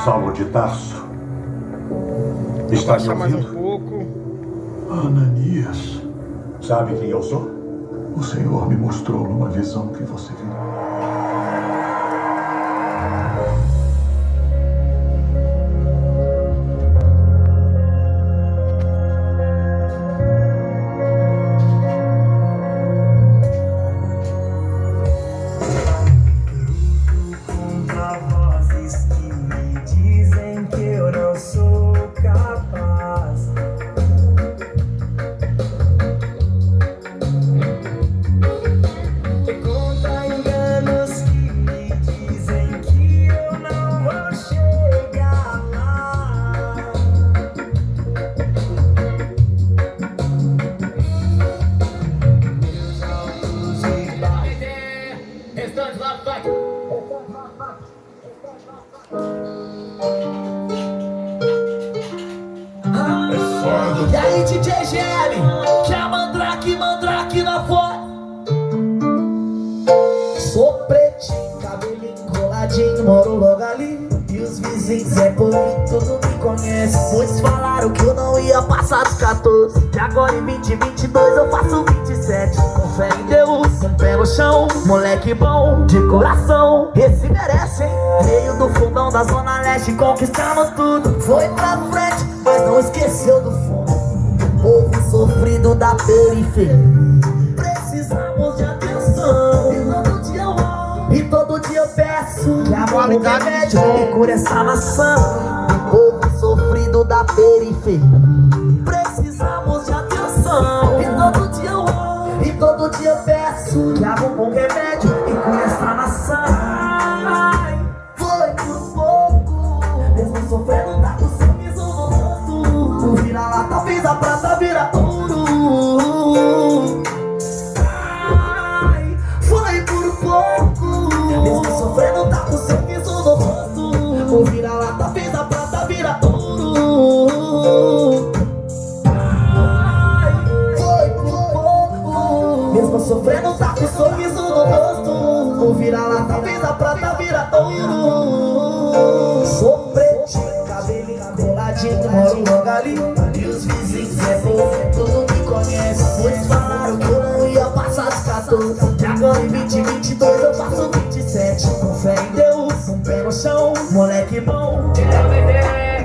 Saulo de Tarso. Está me mais um ouvindo? pouco. Ananias. Sabe quem eu sou? O Senhor me mostrou numa visão que você viu. E aí, DJ GM, que é a Mandrake na voz. Sou pretinho, cabelinho coladinho, moro logo ali. E os vizinhos é povinho, tudo me conhece. Muitos falaram que eu não ia passar dos 14, que agora em 2022 eu faço 27. Com fé em Deus, com pé no chão, moleque bom, de coração. Esse merece, hein? Veio do fundão da Zona Leste, conquistando tudo. Foi pra frente, mas não esqueceu do fundo. Povo sofrido da periferia, precisamos de atenção. E todo dia eu peço que a mão no remédio me cure essa nação. Povo sofrido da periferia, precisamos de atenção. E todo dia eu peço que a mão remédio me cure essa nação. Foi por pouco, mesmo sofrendo, tá com sorriso no rosto. O vira-lata fez a prata virar ouro. Foi por pouco, mesmo sofrendo, tá com sorriso no rosto. O vira-lata fez a prata virar ouro. Foi por pouco, mesmo sofrendo, tá com sorriso no rosto. O vira-lata fez a prata virar ouro. Sou pretinho, cabelinho coladinho, moro logo ali. E os vizinhos é povo, tudo me conhece. Muitos falaram que eu não ia passar dos 14, que agora em 2022 eu faço 27. Com fé em Deus, com pé no chão, moleque bom. E aí,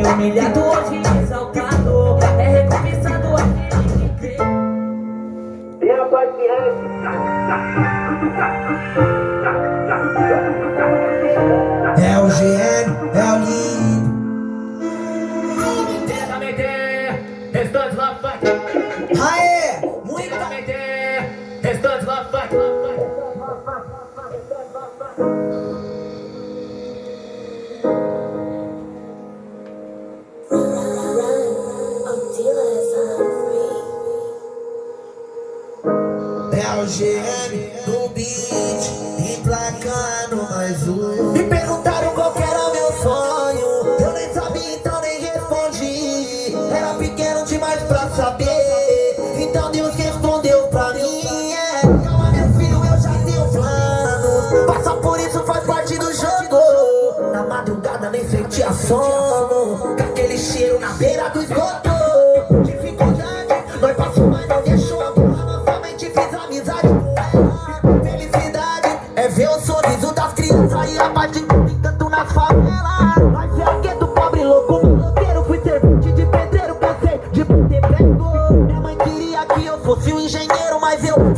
humilhado hoje exaltado, é recompensado aquele que crê. Tenha paciência. É o GM, é o lindo. Intensamente, restante lá vai. Aê, muita. Intensamente, restante lá vai. É o GM no beat, emplacando mais um. Me perguntaram qual que era meu sonho, eu nem sabia, então nem respondi. Era pequeno demais pra saber, então Deus respondeu pra mim. Calma meu filho, eu já tenho plano. Passar por isso faz parte do jogo. Na madrugada nem sentia sono, com aquele cheiro na beira do esgoto. Dificuldade, nós passamos, mas não deixou a burra. Nossa mente fez amizade com ela. Felicidade é ver o sorriso das crianças e a paz de encanto nas favelas. Mas é gueto, pobre, louco, maloqueiro. Fui servente de pedreiro, cansei de bater prego. Minha mãe queria que eu fosse um engenheiro, mas eu